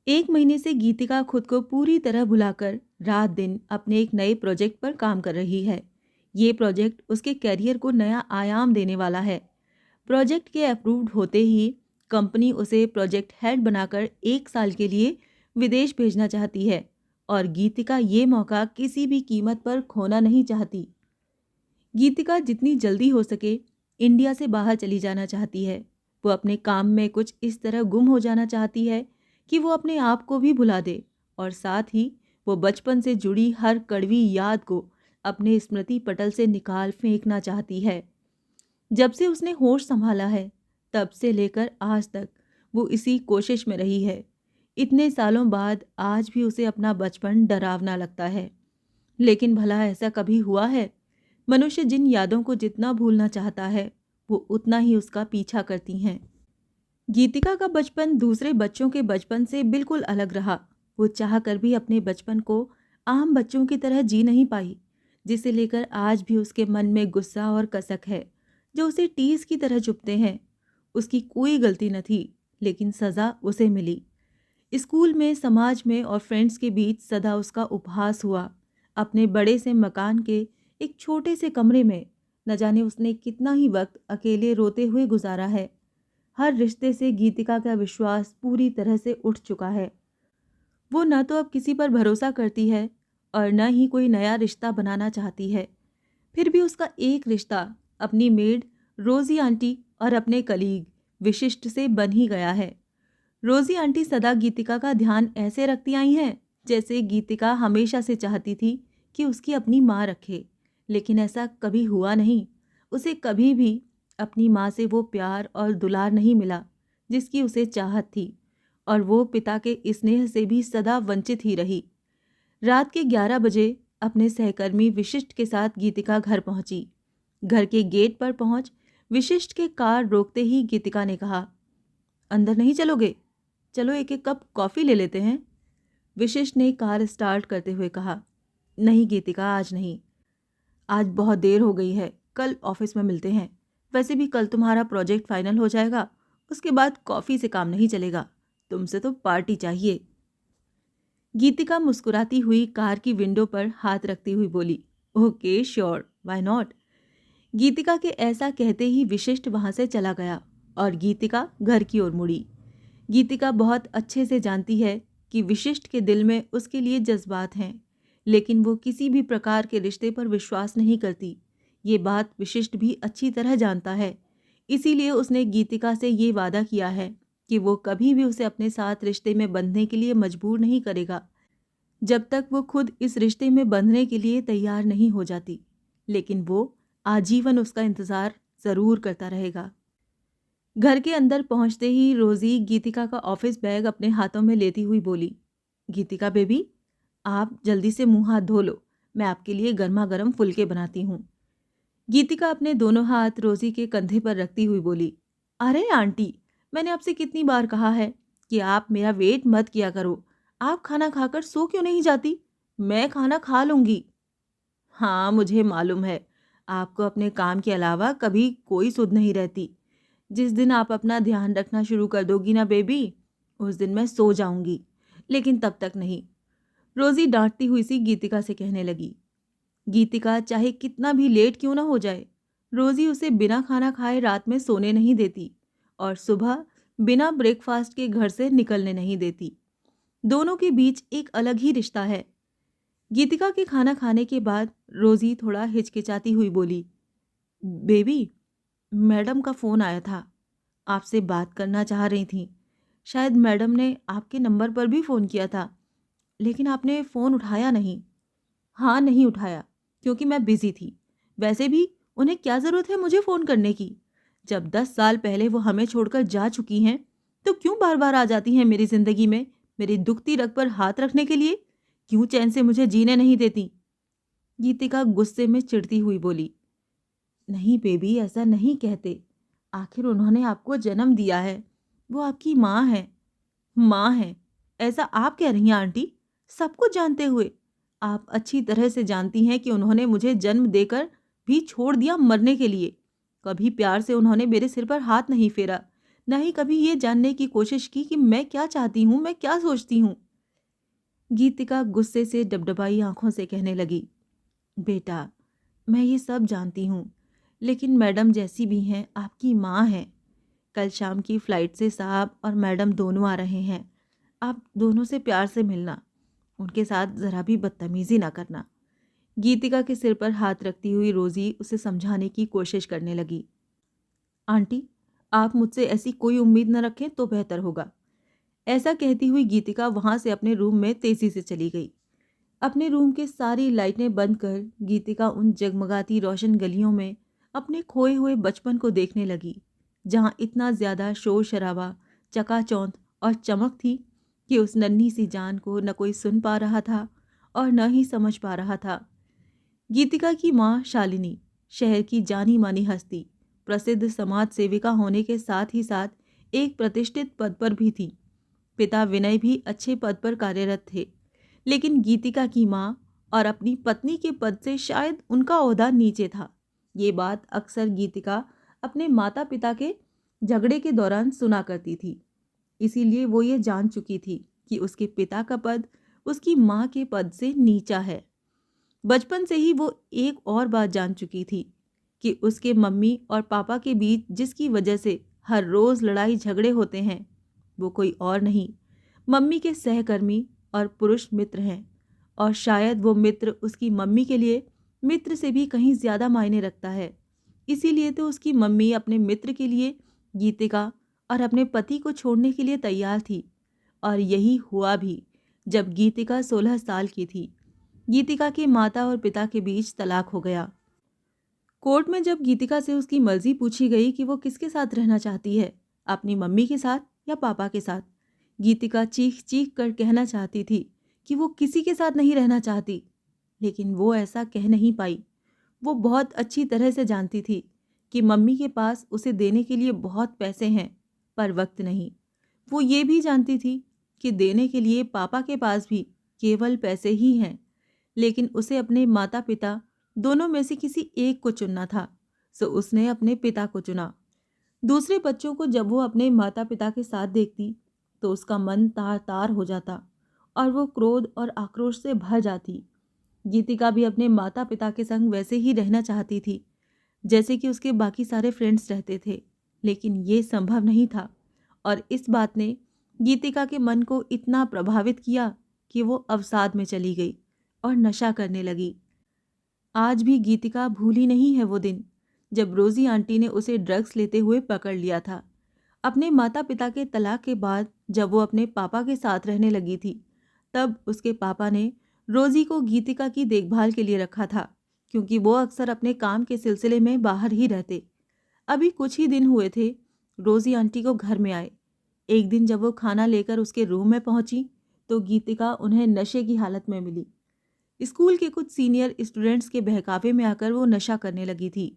एक महीने से गीतिका खुद को पूरी तरह भुलाकर रात दिन अपने एक नए प्रोजेक्ट पर काम कर रही है। ये प्रोजेक्ट उसके करियर को नया आयाम देने वाला है। प्रोजेक्ट के अप्रूव्ड होते ही कंपनी उसे प्रोजेक्ट हेड बनाकर 1 साल के लिए विदेश भेजना चाहती है और गीतिका ये मौका किसी भी कीमत पर खोना नहीं चाहती। गीतिका जितनी जल्दी हो सके इंडिया से बाहर चली जाना चाहती है। वो अपने काम में कुछ इस तरह गुम हो जाना चाहती है कि वो अपने आप को भी भुला दे और साथ ही वो बचपन से जुड़ी हर कड़वी याद को अपने स्मृति पटल से निकाल फेंकना चाहती है। जब से उसने होश संभाला है तब से लेकर आज तक वो इसी कोशिश में रही है। इतने सालों बाद आज भी उसे अपना बचपन डरावना लगता है। लेकिन भला ऐसा कभी हुआ है? मनुष्य जिन यादों को जितना भूलना चाहता है वो उतना ही उसका पीछा करती हैं। गीतिका का बचपन दूसरे बच्चों के बचपन से बिल्कुल अलग रहा। वो चाह कर भी अपने बचपन को आम बच्चों की तरह जी नहीं पाई, जिसे लेकर आज भी उसके मन में गुस्सा और कसक है जो उसे टीस की तरह चुभते हैं। उसकी कोई गलती न थी, लेकिन सज़ा उसे मिली। स्कूल में, समाज में और फ्रेंड्स के बीच सदा उसका उपहास हुआ। अपने बड़े से मकान के एक छोटे से कमरे में न जाने उसने कितना ही वक्त अकेले रोते हुए गुजारा है। हर रिश्ते से गीतिका का विश्वास पूरी तरह से उठ चुका है। वो न तो अब किसी पर भरोसा करती है और न ही कोई नया रिश्ता बनाना चाहती है। फिर भी उसका एक रिश्ता अपनी मेड रोज़ी आंटी और अपने कलीग विशिष्ट से बन ही गया है। रोज़ी आंटी सदा गीतिका का ध्यान ऐसे रखती आई हैं जैसे गीतिका हमेशा से चाहती थी कि उसकी अपनी माँ रखे, लेकिन ऐसा कभी हुआ नहीं। उसे कभी भी अपनी माँ से वो प्यार और दुलार नहीं मिला जिसकी उसे चाहत थी, और वो पिता के स्नेह से भी सदा वंचित ही रही। रात के 11 बजे अपने सहकर्मी विशिष्ट के साथ गीतिका घर पहुंची। घर के गेट पर पहुंच विशिष्ट के कार रोकते ही गीतिका ने कहा, अंदर नहीं चलोगे? चलो एक एक कप कॉफ़ी ले लेते हैं। विशिष्ट ने कार स्टार्ट करते हुए कहा, नहीं गीतिका, आज नहीं। आज बहुत देर हो गई है, कल ऑफिस में मिलते हैं। वैसे भी कल तुम्हारा प्रोजेक्ट फाइनल हो जाएगा, उसके बाद कॉफ़ी से काम नहीं चलेगा। तुमसे तो पार्टी चाहिए। गीतिका मुस्कुराती हुई कार की विंडो पर हाथ रखती हुई बोली, ओके श्योर, व्हाई नॉट। गीतिका के ऐसा कहते ही विशिष्ट वहां से चला गया और गीतिका घर की ओर मुड़ी। गीतिका बहुत अच्छे से जानती है कि विशिष्ट के दिल में उसके लिए जज्बात हैं, लेकिन वो किसी भी प्रकार के रिश्ते पर विश्वास नहीं करती। ये बात विशिष्ट भी अच्छी तरह जानता है। इसीलिए उसने गीतिका से ये वादा किया है कि वो कभी भी उसे अपने साथ रिश्ते में बंधने के लिए मजबूर नहीं करेगा जब तक वो खुद इस रिश्ते में बंधने के लिए तैयार नहीं हो जाती। लेकिन वो आजीवन उसका इंतज़ार ज़रूर करता रहेगा। घर के अंदर पहुंचते ही रोज़ी गीतिका का ऑफिस बैग अपने हाथों में लेती हुई बोली, गीतिका बेबी, आप जल्दी से मुंह हाथ धो लो, मैं आपके लिए गर्मा गर्म फुलके बनाती हूँ। गीतिका अपने दोनों हाथ रोज़ी के कंधे पर रखती हुई बोली, अरे आंटी, मैंने आपसे कितनी बार कहा है कि आप मेरा वेट मत किया करो। आप खाना खाकर सो क्यों नहीं जाती? मैं खाना खा लूँगी। हाँ, मुझे मालूम है, आपको अपने काम के अलावा कभी कोई सुध नहीं रहती। जिस दिन आप अपना ध्यान रखना शुरू कर दोगी ना बेबी, उस दिन मैं सो जाऊंगी, लेकिन तब तक नहीं। रोज़ी डांटती हुई सी गीतिका से कहने लगी। गीतिका चाहे कितना भी लेट क्यों ना हो जाए, रोज़ी उसे बिना खाना खाए रात में सोने नहीं देती और सुबह बिना ब्रेकफास्ट के घर से निकलने नहीं देती। दोनों के बीच एक अलग ही रिश्ता है। गीतिका के खाना खाने के बाद रोज़ी थोड़ा हिचकिचाती हुई बोली, बेबी, मैडम का फ़ोन आया था, आपसे बात करना चाह रही थी। शायद मैडम ने आपके नंबर पर भी फ़ोन किया था, लेकिन आपने फ़ोन उठाया नहीं। हाँ, नहीं उठाया क्योंकि मैं बिज़ी थी। वैसे भी उन्हें क्या ज़रूरत है मुझे फ़ोन करने की? जब 10 साल पहले वो हमें छोड़कर जा चुकी हैं, तो क्यों बार-बार आ जाती हैं मेरी ज़िंदगी में, मेरी दुखती रग पर हाथ रखने के लिए? क्यों चैन से मुझे जीने नहीं देती? गीतिका गुस्से में चिढ़ती हुई बोली, नहीं बेबी, ऐसा नहीं कहते। आखिर उन्होंने आपको जन्म दिया है, वो आपकी माँ है। माँ है ऐसा आप कह रही हैं आंटी? सब कुछ जानते हुए आप अच्छी तरह से जानती हैं कि उन्होंने मुझे जन्म देकर भी छोड़ दिया मरने के लिए। कभी प्यार से उन्होंने मेरे सिर पर हाथ नहीं फेरा, न ही कभी ये जानने की कोशिश की कि मैं क्या चाहती हूँ, मैं क्या सोचती हूँ। गीतिका गुस्से से डबडबाई आंखों से कहने लगी, बेटा, मैं ये सब जानती हूँ, लेकिन मैडम जैसी भी हैं आपकी माँ हैं। कल शाम की फ्लाइट से साहब और मैडम दोनों आ रहे हैं। आप दोनों से प्यार से मिलना, उनके साथ ज़रा भी बदतमीज़ी ना करना। गीतिका के सिर पर हाथ रखती हुई रोज़ी उसे समझाने की कोशिश करने लगी। आंटी, आप मुझसे ऐसी कोई उम्मीद न रखें तो बेहतर होगा। ऐसा कहती हुई गीतिका वहाँ से अपने रूम में तेज़ी से चली गई। अपने रूम के सारी लाइटें बंद कर गीतिका उन जगमगाती रोशन गलियों में अपने खोए हुए बचपन को देखने लगी, जहाँ इतना ज़्यादा शोर शराबा, चकाचौंध और चमक थी कि उस नन्ही सी जान को न कोई सुन पा रहा था और न ही समझ पा रहा था। गीतिका की माँ शालिनी शहर की जानी मानी हस्ती, प्रसिद्ध समाज सेविका होने के साथ ही साथ एक प्रतिष्ठित पद पर भी थी। पिता विनय भी अच्छे पद पर कार्यरत थे, लेकिन गीतिका की माँ और अपनी पत्नी के पद से शायद उनका ओहदा नीचे था। ये बात अक्सर गीतिका अपने माता पिता के झगड़े के दौरान सुना करती थी। इसीलिए वो ये जान चुकी थी कि उसके पिता का पद उसकी माँ के पद से नीचा है। बचपन से ही वो एक और बात जान चुकी थी कि उसके मम्मी और पापा के बीच जिसकी वजह से हर रोज़ लड़ाई झगड़े होते हैं, वो कोई और नहीं, मम्मी के सहकर्मी और पुरुष मित्र हैं। और शायद वो मित्र उसकी मम्मी के लिए मित्र से भी कहीं ज़्यादा मायने रखता है। इसीलिए तो उसकी मम्मी अपने मित्र के लिए गीतिका और अपने पति को छोड़ने के लिए तैयार थी। और यही हुआ भी। जब गीतिका 16 साल की थी, गीतिका के माता और पिता के बीच तलाक हो गया। कोर्ट में जब गीतिका से उसकी मर्जी पूछी गई कि वो किसके साथ रहना चाहती है, अपनी मम्मी के साथ या पापा के साथ, गीतिका चीख चीख कर कहना चाहती थी कि वो किसी के साथ नहीं रहना चाहती, लेकिन वो ऐसा कह नहीं पाई। वो बहुत अच्छी तरह से जानती थी कि मम्मी के पास उसे देने के लिए बहुत पैसे हैं, पर वक्त नहीं। वो ये भी जानती थी कि देने के लिए पापा के पास भी केवल पैसे ही हैं, लेकिन उसे अपने माता पिता दोनों में से किसी एक को चुनना था, सो उसने अपने पिता को चुना। दूसरे बच्चों को जब वो अपने माता पिता के साथ देखती तो उसका मन तार तार हो जाता और वो क्रोध और आक्रोश से भर जाती। गीतिका भी अपने माता पिता के संग वैसे ही रहना चाहती थी जैसे कि उसके बाकी सारे फ्रेंड्स रहते थे, लेकिन ये संभव नहीं था। और इस बात ने गीतिका के मन को इतना प्रभावित किया कि वो अवसाद में चली गई और नशा करने लगी। आज भी गीतिका भूली नहीं है वो दिन जब रोजी आंटी ने उसे ड्रग्स लेते हुए पकड़ लिया था। अपने माता पिता के तलाक के बाद जब वो अपने पापा के साथ रहने लगी थी, तब उसके पापा ने रोजी को गीतिका की देखभाल के लिए रखा था, क्योंकि वो अक्सर अपने काम के सिलसिले में बाहर ही रहते। अभी कुछ ही दिन हुए थे रोजी आंटी को घर में आए। एक दिन जब वो खाना लेकर उसके रूम में पहुंची तो गीतिका उन्हें नशे की हालत में मिली। स्कूल के कुछ सीनियर स्टूडेंट्स के बहकावे में आकर वो नशा करने लगी थी।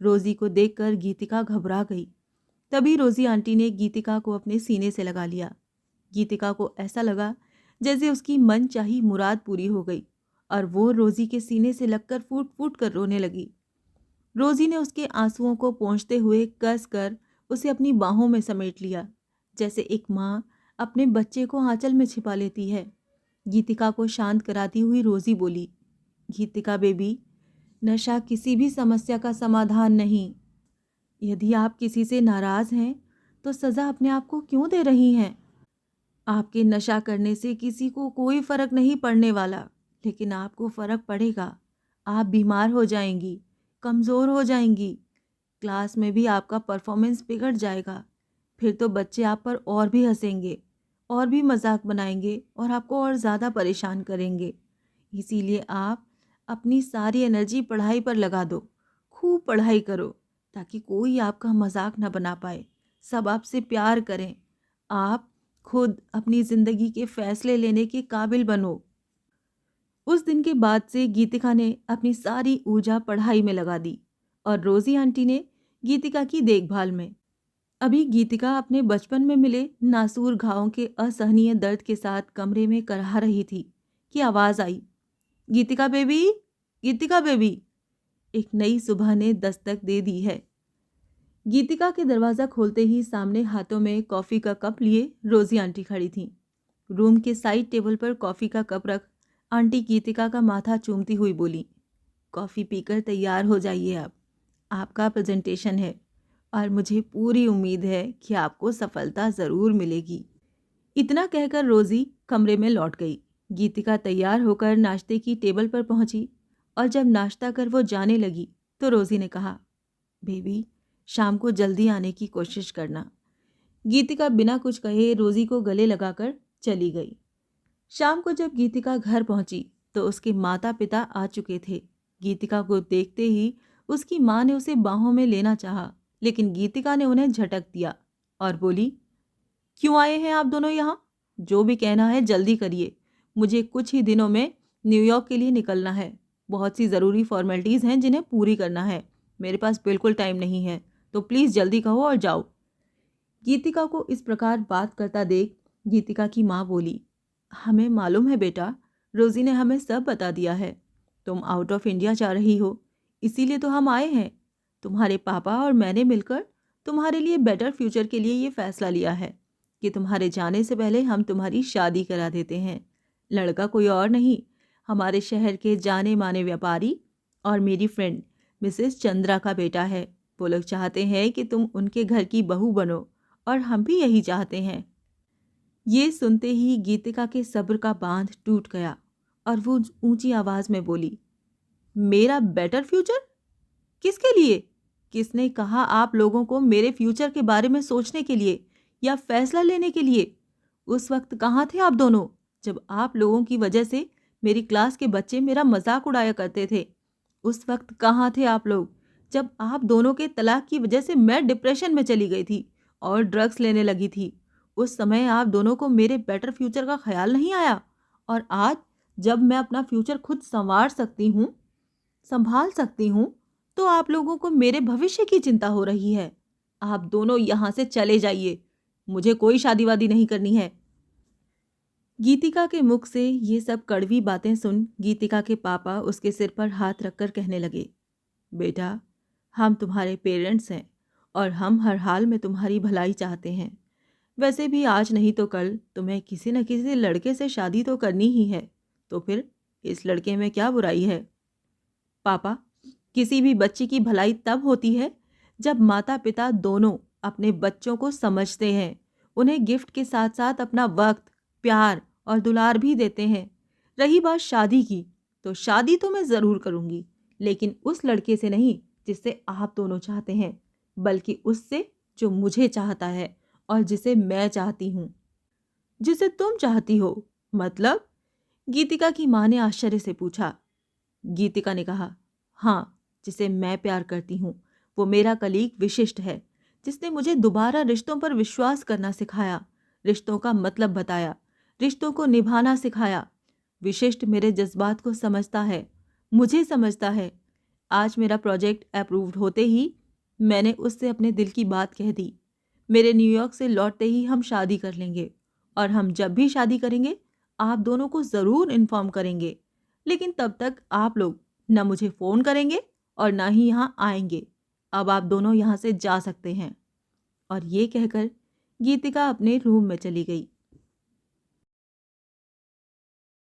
रोजी को देखकर गीतिका घबरा गई। तभी रोजी आंटी ने गीतिका को अपने सीने से लगा लिया। गीतिका को ऐसा लगा जैसे उसकी मन चाही मुराद पूरी हो गई और वो रोजी के सीने से लगकर फूट फूट कर रोने लगी। रोजी ने उसके आंसुओं को पोंछते हुए कस कर उसे अपनी बाहों में समेट लिया, जैसे एक माँ अपने बच्चे को आंचल में छिपा लेती है। गीतिका को शांत कराती हुई रोजी बोली, गीतिका बेबी, नशा किसी भी समस्या का समाधान नहीं। यदि आप किसी से नाराज हैं तो सजा अपने आप को क्यों दे रही हैं? आपके नशा करने से किसी को कोई फर्क नहीं पड़ने वाला, लेकिन आपको फर्क पड़ेगा। आप बीमार हो जाएंगी, कमज़ोर हो जाएंगी, क्लास में भी आपका परफॉर्मेंस बिगड़ जाएगा। फिर तो बच्चे आप पर और भी हंसेंगे और भी मजाक बनाएंगे और आपको और ज़्यादा परेशान करेंगे। इसीलिए आप अपनी सारी एनर्जी पढ़ाई पर लगा दो। खूब पढ़ाई करो ताकि कोई आपका मजाक ना बना पाए, सब आपसे प्यार करें। आप खुद अपनी ज़िंदगी के फैसले लेने के काबिल बनो। उस दिन के बाद से गीतिका ने अपनी सारी ऊर्जा पढ़ाई में लगा दी और रोजी आंटी ने गीतिका की देखभाल में। अभी गीतिका अपने बचपन में मिले नासूर घावों के असहनीय दर्द के साथ कमरे में करहा रही थी कि आवाज़ आई, गीतिका बेबी, गीतिका बेबी। एक नई सुबह ने दस्तक दे दी है। गीतिका के दरवाज़ा खोलते ही सामने हाथों में कॉफ़ी का कप लिए रोज़ी आंटी खड़ी थीं। रूम के साइड टेबल पर कॉफ़ी का कप रख आंटी गीतिका का माथा चूमती हुई बोली, कॉफ़ी पीकर तैयार हो जाइए अब, आपका प्रेजेंटेशन है और मुझे पूरी उम्मीद है कि आपको सफलता ज़रूर मिलेगी। इतना कहकर रोज़ी कमरे में लौट गई। गीतिका तैयार होकर नाश्ते की टेबल पर पहुंची और जब नाश्ता कर वो जाने लगी तो रोज़ी ने कहा, बेबी शाम को जल्दी आने की कोशिश करना। गीतिका बिना कुछ कहे रोज़ी को गले लगाकर चली गई। शाम को जब गीतिका घर पहुंची तो उसके माता पिता आ चुके थे। गीतिका को देखते ही उसकी माँ ने उसे बाहों में लेना चाहा, लेकिन गीतिका ने उन्हें झटक दिया और बोली, क्यों आए हैं आप दोनों यहाँ? जो भी कहना है जल्दी करिए, मुझे कुछ ही दिनों में न्यूयॉर्क के लिए निकलना है। बहुत सी ज़रूरी फॉर्मेलिटीज़ हैं जिन्हें पूरी करना है। मेरे पास बिल्कुल टाइम नहीं है, तो प्लीज़ जल्दी कहो और जाओ। गीतिका को इस प्रकार बात करता देख गीतिका की माँ बोली, हमें मालूम है बेटा, रोज़ी ने हमें सब बता दिया है। तुम आउट ऑफ इंडिया जा रही हो, इसीलिए तो हम आए हैं। तुम्हारे पापा और मैंने मिलकर तुम्हारे लिए बेटर फ्यूचर के लिए ये फैसला लिया है कि तुम्हारे जाने से पहले हम तुम्हारी शादी करा देते हैं। लड़का कोई और नहीं, हमारे शहर के जाने माने व्यापारी और मेरी फ्रेंड मिसेस चंद्रा का बेटा है। वो लोग चाहते हैं कि तुम उनके घर की बहू बनो और हम भी यही चाहते हैं। ये सुनते ही गीतिका के सब्र का बांध टूट गया और वो ऊंची आवाज में बोली, मेरा बेटर फ्यूचर? किसके लिए? किसने कहा आप लोगों को मेरे फ्यूचर के बारे में सोचने के लिए या फैसला लेने के लिए? उस वक्त कहाँ थे आप दोनों जब आप लोगों की वजह से मेरी क्लास के बच्चे मेरा मजाक उड़ाया करते थे? उस वक्त कहाँ थे आप लोग जब आप दोनों के तलाक की वजह से मैं डिप्रेशन में चली गई थी और ड्रग्स लेने लगी थी? उस समय आप दोनों को मेरे बेटर फ्यूचर का ख्याल नहीं आया? और आज जब मैं अपना फ्यूचर खुद संभाल सकती हूँ, तो आप लोगों को मेरे भविष्य की चिंता हो रही है। आप दोनों यहाँ से चले जाइए, मुझे कोई शादी वादी नहीं करनी है। गीतिका के मुख से ये सब कड़वी बातें सुन गीतिका के पापा उसके सिर पर हाथ रखकर कहने लगे, बेटा, हम तुम्हारे पेरेंट्स हैं और हम हर हाल में तुम्हारी भलाई चाहते हैं। वैसे भी आज नहीं तो कल तुम्हें किसी न किसी लड़के से शादी तो करनी ही है, तो फिर इस लड़के में क्या बुराई है? पापा, किसी भी बच्चे की भलाई तब होती है जब माता पिता दोनों अपने बच्चों को समझते हैं, उन्हें गिफ्ट के साथ साथ अपना वक्त, प्यार और दुलार भी देते हैं। रही बात शादी की, तो शादी तो मैं ज़रूर करूँगी, लेकिन उस लड़के से नहीं जिससे आप दोनों चाहते हैं, बल्कि उससे जो मुझे चाहता है और जिसे मैं चाहती हूँ। जिसे तुम चाहती हो मतलब? गीतिका की माँ ने आश्चर्य से पूछा। गीतिका ने कहा, हाँ, जिसे मैं प्यार करती हूँ वो मेरा कलीग विशिष्ट है, जिसने मुझे दोबारा रिश्तों पर विश्वास करना सिखाया, रिश्तों का मतलब बताया, रिश्तों को निभाना सिखाया। विशिष्ट मेरे जज्बात को समझता है, मुझे समझता है। आज मेरा प्रोजेक्ट अप्रूव्ड होते ही मैंने उससे अपने दिल की बात कह दी। मेरे न्यूयॉर्क से लौटते ही हम शादी कर लेंगे और हम जब भी शादी करेंगे आप दोनों को ज़रूर इन्फॉर्म करेंगे, लेकिन तब तक आप लोग न मुझे फ़ोन करेंगे और ना ही यहाँ आएंगे। अब आप दोनों यहाँ से जा सकते हैं। और ये कहकर गीतिका अपने रूम में चली गई।